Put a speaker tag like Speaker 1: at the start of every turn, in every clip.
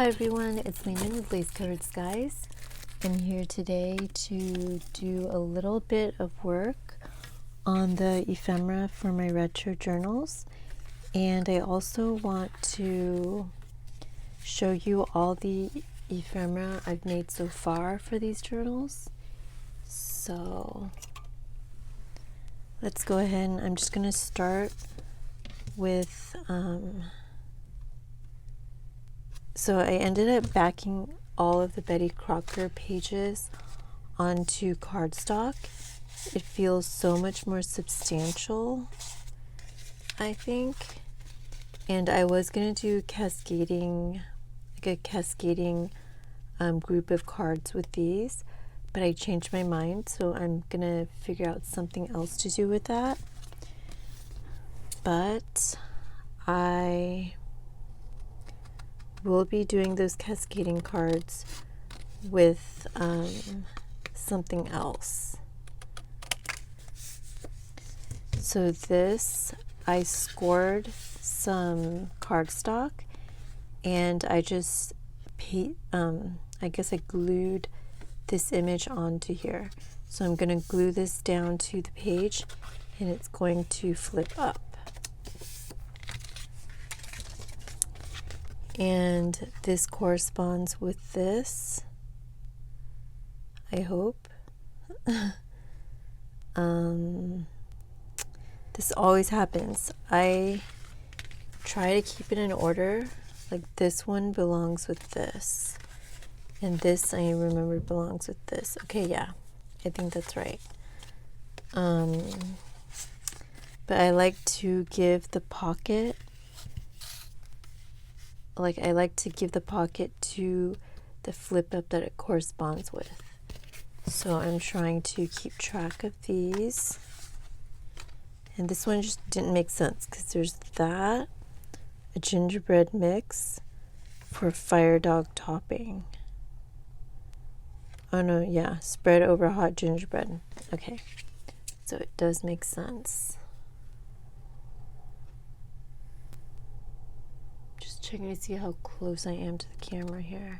Speaker 1: Hi everyone, it's Layman with Lace Colored Skies. I'm here today to do a little bit of work on the ephemera for my retro journals, and I also want to show you all the ephemera I've made so far for these journals. So let's go ahead and I'm just going to start with so I ended up backing all of the Betty Crocker pages onto cardstock. It feels so much more substantial, I think. And I was going to do cascading, like a cascading group of cards with these, but I changed my mind, so I'm going to figure out something else to do with that. But I will be doing those cascading cards with something else. So this, I scored some cardstock and I just I guess I glued this image onto here. So I'm going to glue this down to the page and it's going to flip up. And this corresponds with this, I hope. This always happens. I try to keep it in order. Like this one belongs with this. And this, I remember, belongs with this. Okay, yeah. I think that's right. But I like to give the pocket to the flip up that it corresponds with. So I'm trying to keep track of these. And this one just didn't make sense because there's that, a gingerbread mix for fire dog topping. Oh no, yeah, spread over hot gingerbread. Okay, so it does make sense. Checking to see how close I am to the camera here.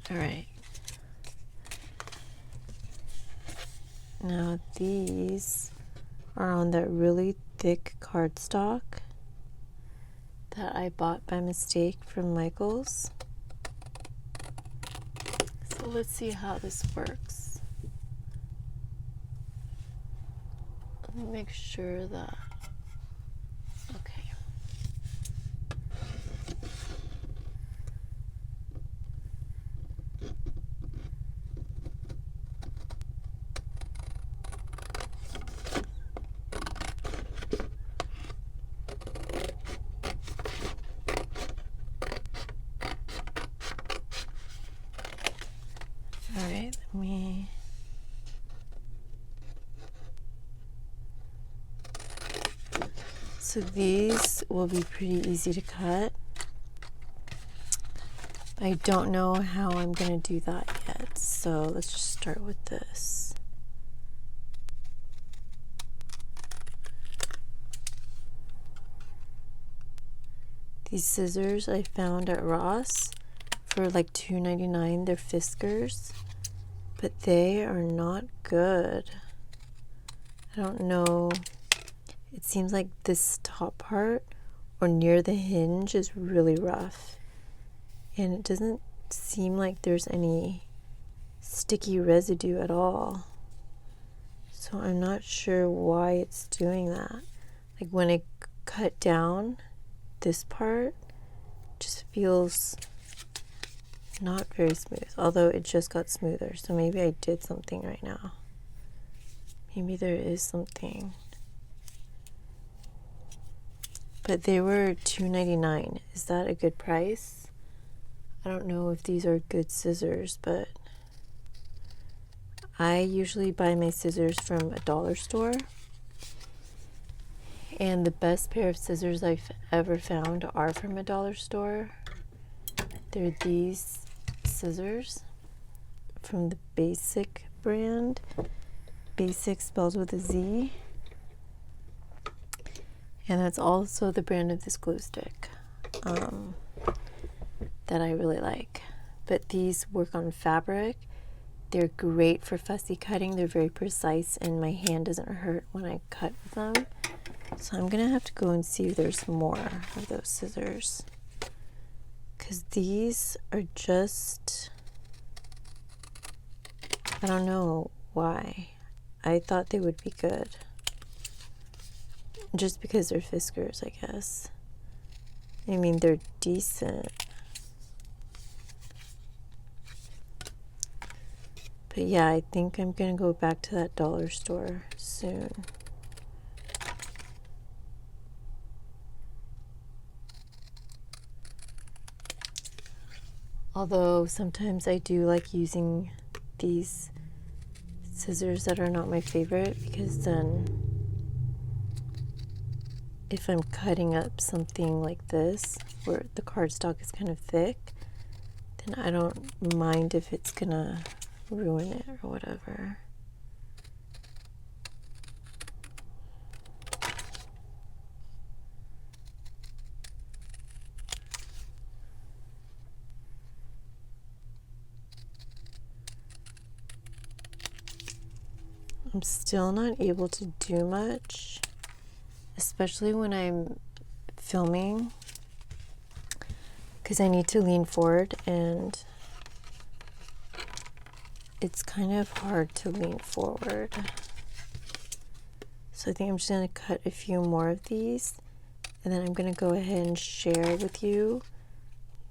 Speaker 1: All right. Now these are on that really thick cardstock that I bought by mistake from Michael's. So let's see how this works. Let me make sure that, okay. All right, let me. So these will be pretty easy to cut. I don't know how I'm going to do that yet, so let's just start with this. These scissors I found at Ross for like $2.99. They're Fiskars, but they are not good. I don't know. It seems like this top part or near the hinge is really rough. And it doesn't seem like there's any sticky residue at all. So I'm not sure why it's doing that. Like when I cut down, this part just feels not very smooth. Although it just got smoother. So maybe I did something right now. Maybe there is something. But they were $2.99. Is that a good price? I don't know if these are good scissors, but I usually buy my scissors from a dollar store. And the best pair of scissors I've ever found are from a dollar store. They're these scissors from the Basic brand. Basic spelled with a Z. And that's also the brand of this glue stick that I really like. But these work on fabric. They're great for fussy cutting. They're very precise and my hand doesn't hurt when I cut with them. So I'm gonna have to go and see if there's more of those scissors. Because these are just, I don't know why. I thought they would be good. Just because they're Fiskars, I guess. I mean, they're decent. But yeah, I think I'm gonna go back to that dollar store soon. Although sometimes I do like using these scissors that are not my favorite, because then if I'm cutting up something like this where the cardstock is kind of thick, then I don't mind if it's gonna ruin it or whatever. I'm still not able to do much, especially when I'm filming, because I need to lean forward and it's kind of hard to lean forward. So I think I'm just going to cut a few more of these and then I'm going to go ahead and share with you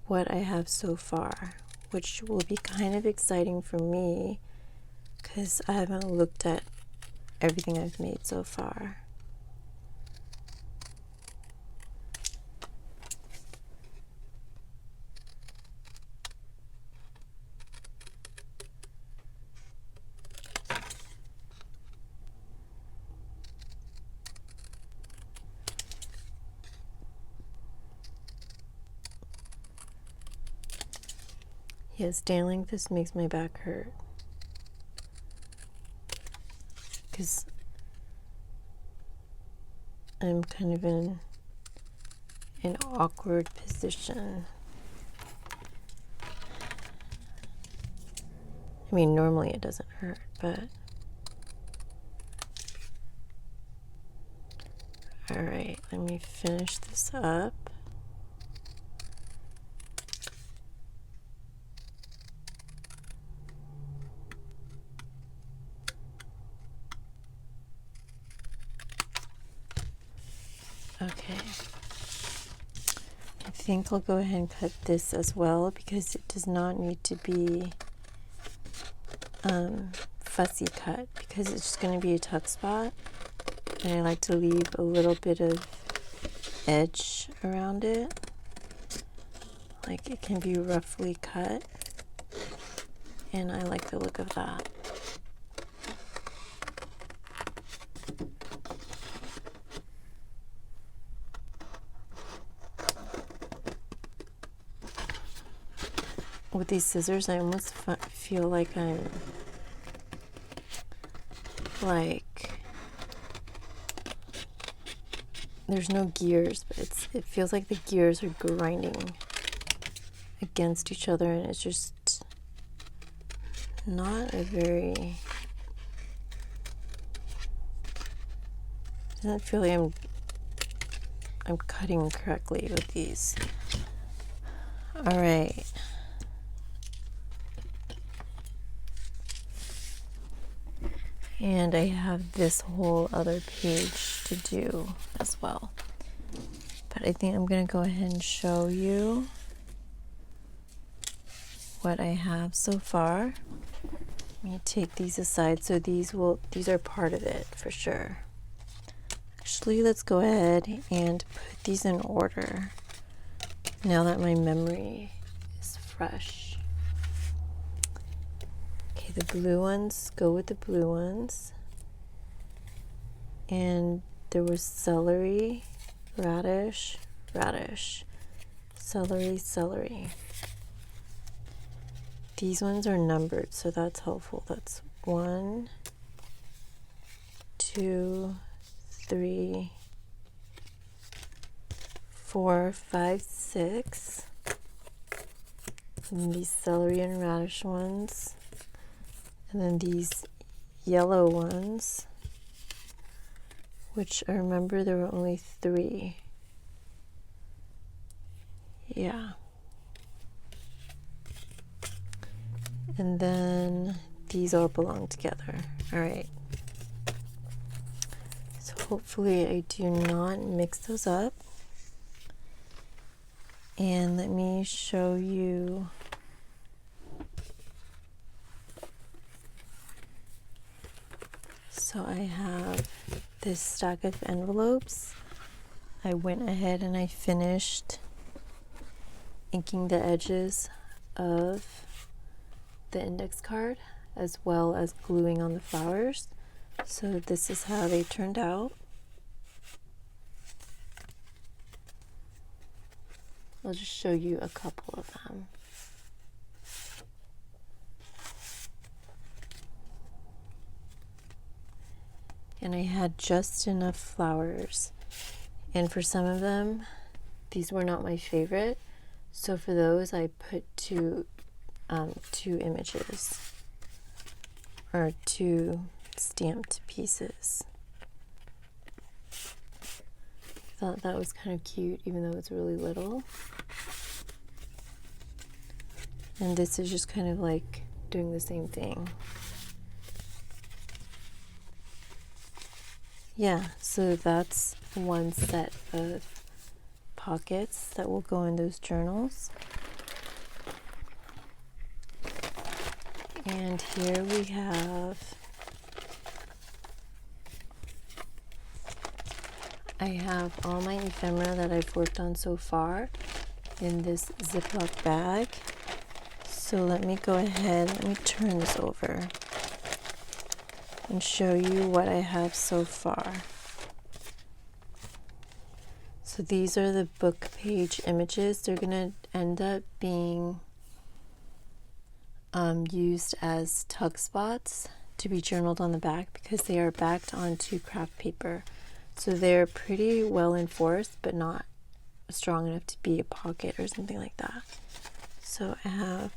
Speaker 1: what I have so far, which will be kind of exciting for me because I haven't looked at everything I've made so far. Yes, dancing this makes my back hurt because I'm kind of in an awkward position. I mean, normally it doesn't hurt, but all right, let me finish this up. Okay, I think I'll go ahead and cut this as well because it does not need to be fussy cut because it's just going to be a tuck spot and I like to leave a little bit of edge around it, like it can be roughly cut, and I like the look of that. With these scissors, I almost feel like I'm there's no gears, but it feels like the gears are grinding against each other, and it's just not a very, doesn't feel like I'm cutting correctly with these. All right. And I have this whole other page to do as well. But I think I'm going to go ahead and show you what I have so far. Let me take these aside. So these are part of it for sure. Actually, let's go ahead and put these in order now that my memory is fresh. The blue ones, go with the blue ones. And there was celery, radish, radish, celery, celery. these ones are numbered, so that's helpful. That's 1, 2, 3, 4, 5, 6. And these celery and radish ones. And then these yellow ones, which I remember there were only 3. Yeah. And then these all belong together. All right. So hopefully I do not mix those up. And let me show you. So I have this stack of envelopes. I went ahead and I finished inking the edges of the index card as well as gluing on the flowers. So this is how they turned out. I'll just show you a couple of them. And I had just enough flowers. And for some of them, these were not my favorite. So for those, I put two images or 2 stamped pieces. Thought that was kind of cute, even though it's really little. And this is just kind of like doing the same thing. Yeah, so that's one set of pockets that will go in those journals. And here we have, I have all my ephemera that I've worked on so far in this Ziploc bag. So let me go ahead, let me turn this over and show you what I have so far. So these are the book page images. They're going to end up being used as tug spots to be journaled on the back because they are backed onto craft paper. So they're pretty well enforced, but not strong enough to be a pocket or something like that. So I have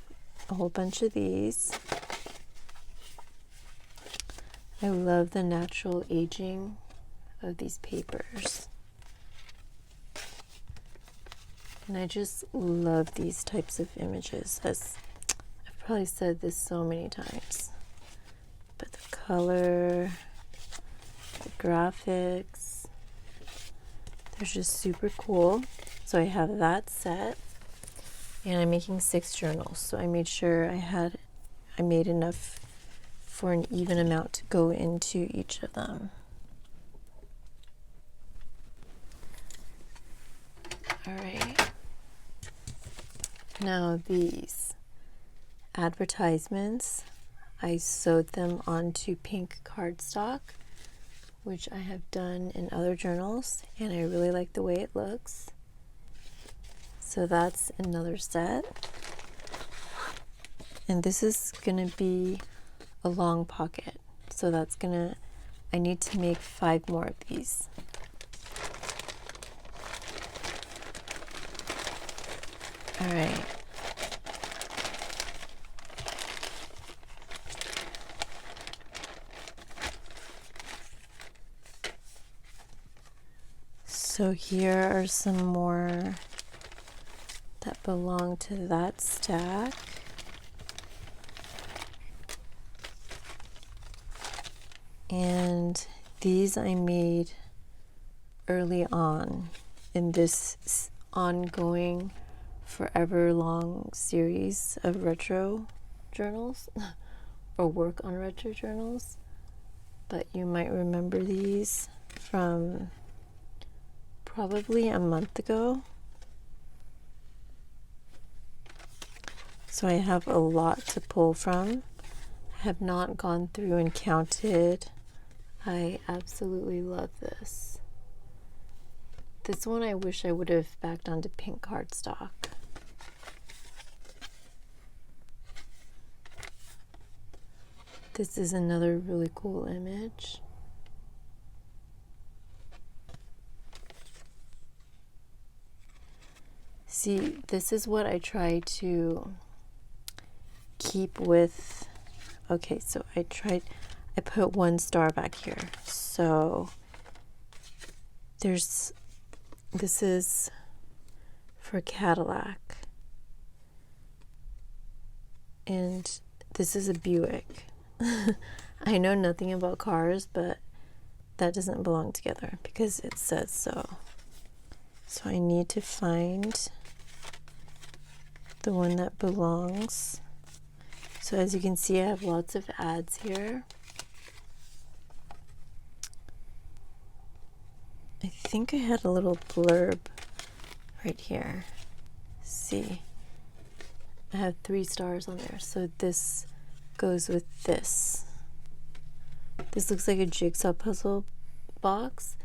Speaker 1: a whole bunch of these. I love the natural aging of these papers. And I just love these types of images. As I've probably said this so many times. But the color, the graphics, they're just super cool. So I have that set. And I'm making 6 journals. So I made sure I made enough for an even amount to go into each of them. All right. Now these advertisements, I sewed them onto pink cardstock, which I have done in other journals, and I really like the way it looks. So that's another set. And this is gonna be a long pocket. So that's I need to make 5 more of these. All right. So here are some more that belong to that stack. And these I made early on in this ongoing forever long series of retro journals or work on retro journals. But you might remember these from probably a month ago. So I have a lot to pull from. I have not gone through and counted. I absolutely love this. This one I wish I would have backed onto pink cardstock. This is another really cool image. See, this is what I try to keep with. Okay, so I put one star back here. So this is for Cadillac. And this is a Buick. I know nothing about cars, but that doesn't belong together because it says so. So I need to find the one that belongs. So as you can see, I have lots of ads here. I think I had a little blurb right here. See, I have 3 stars on there. So this goes with this. This looks like a jigsaw puzzle box,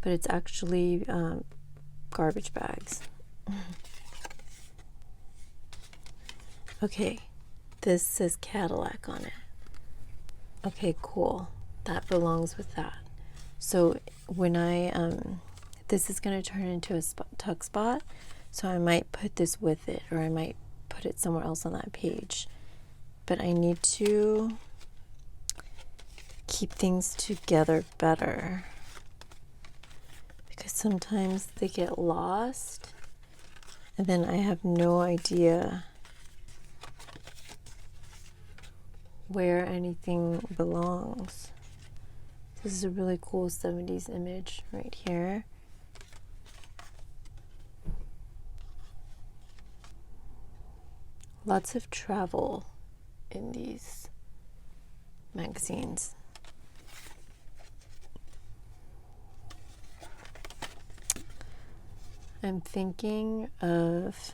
Speaker 1: but it's actually garbage bags. Okay, this says Cadillac on it. Okay, cool. That belongs with that. So when this is going to turn into a tuck spot, so I might put this with it, or I might put it somewhere else on that page. But I need to keep things together better because sometimes they get lost and then I have no idea where anything belongs. This is a really cool 70s image right here. Lots of travel in these magazines. I'm thinking of,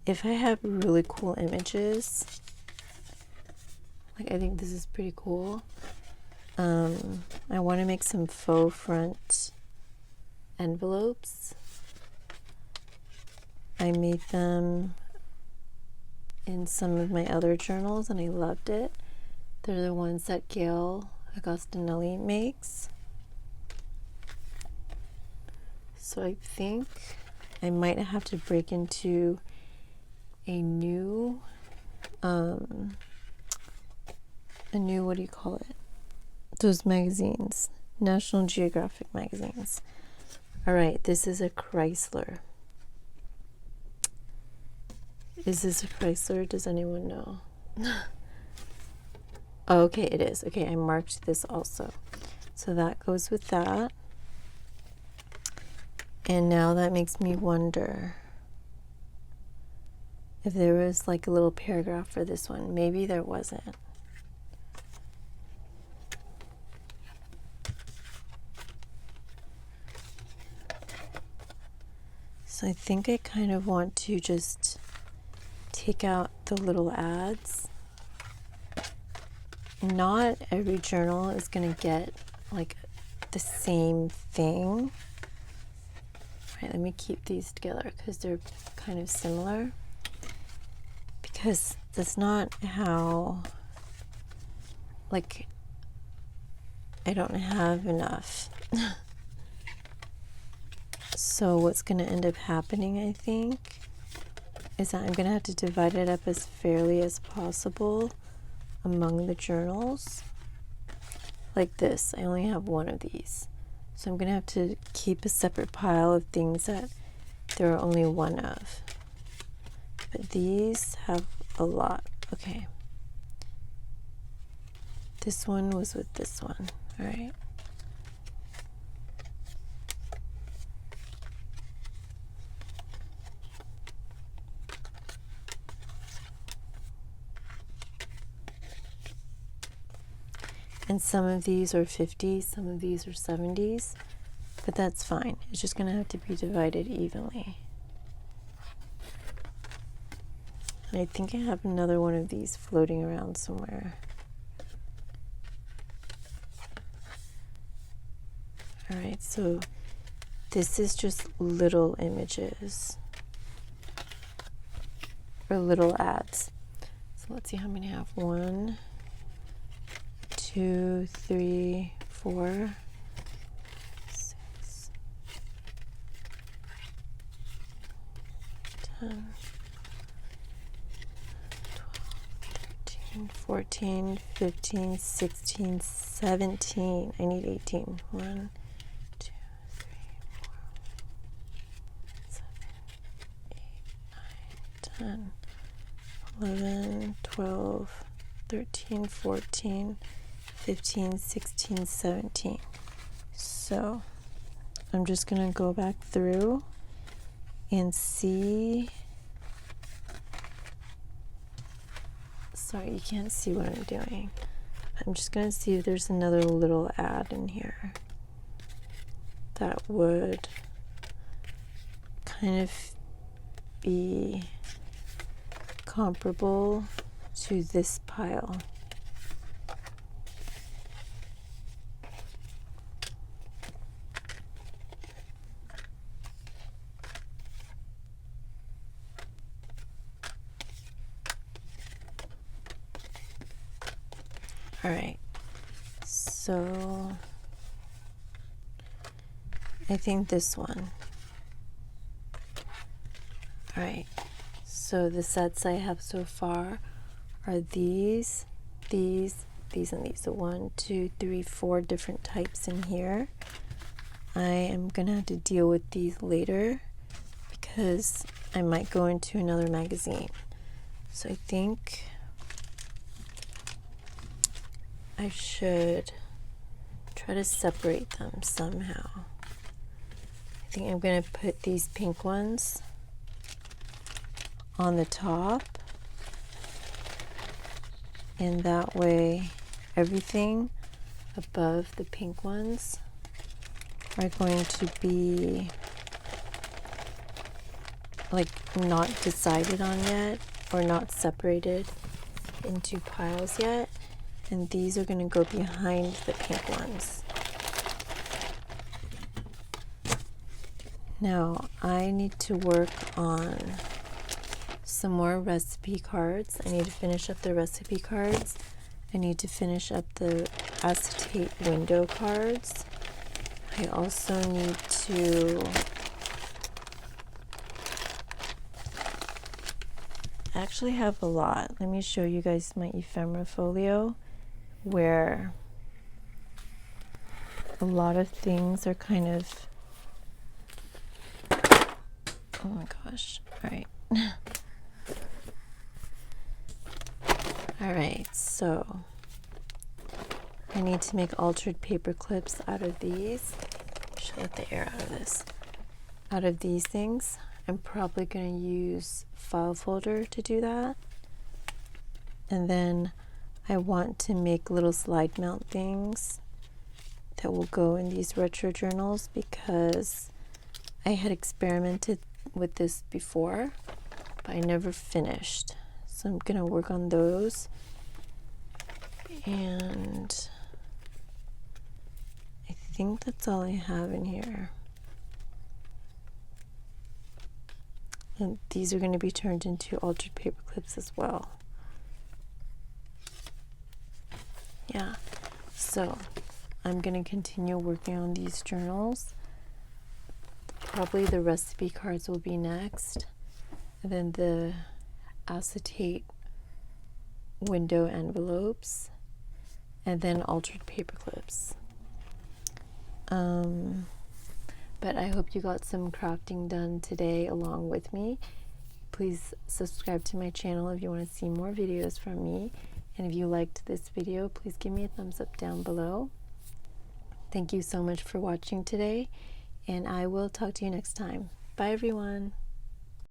Speaker 1: if I have really cool images, like I think this is pretty cool. I want to make some faux front envelopes. I made them in some of my other journals and I loved it. They're the ones that Gail Agostinelli makes. So I think I might have to break into a new, what do you call it? Those magazines, National Geographic magazines. All right, this is a Chrysler. Is this a Chrysler? Does anyone know? Oh, okay, it is. Okay, I marked this also. So that goes with that. And now that makes me wonder if there was like a little paragraph for this one. Maybe there wasn't. So I think I kind of want to just take out the little ads. Not every journal is going to get like the same thing. All right, let me keep these together because they're kind of similar. Because that's not how, like, I don't have enough. So what's going to end up happening, I think, is that I'm going to have to divide it up as fairly as possible among the journals. Like this, I only have one of these. So I'm going to have to keep a separate pile of things that there are only one of. But these have a lot. Okay. This one was with this one. All right. And some of these are 50s, some of these are 70s, but that's fine. It's just going to have to be divided evenly. And I think I have another one of these floating around somewhere. All right, so this is just little images or little ads. So let's see how many I have. 1, 2, 3, 4, 6, 10, 12, 13, 14, 15, 16, 17. I need 18. 1, 2, 3, 4, 7, 8, 9, 10, 11, 12, 13, 14, 15, 16, 17. So I'm just going to go back through and see. Sorry, you can't see what I'm doing. I'm just going to see if there's another little ad in here that would kind of be comparable to this pile. All right, so I think this one. All right, so the sets I have so far are these, and these. So 1, 2, 3, 4 different types in here. I am gonna have to deal with these later because I might go into another magazine. So I think I should try to separate them somehow. I think I'm going to put these pink ones on the top, and that way everything above the pink ones are going to be like not decided on yet or not separated into piles yet. And these are going to go behind the pink ones. Now, I need to work on some more recipe cards. I need to finish up the recipe cards. I need to finish up the acetate window cards. I also need to actually have a lot. Let me show you guys my ephemera folio, where a lot of things are kind of, oh my gosh, all right. All right, so I need to make altered paper clips out of these. Should let the air out of this. Out of these things, I'm probably going to use file folder to do that. And then I want to make little slide mount things that will go in these retro journals because I had experimented with this before, but I never finished. So I'm going to work on those. And I think that's all I have in here. And these are going to be turned into altered paper clips as well. Yeah, so I'm going to continue working on these journals. Probably the recipe cards will be next, and then the acetate window envelopes, and then altered paper clips. But I hope you got some crafting done today along with me. Please subscribe to my channel if you want to see more videos from me. And if you liked this video, please give me a thumbs up down below. Thank you so much for watching today, and I will talk to you next time. Bye everyone.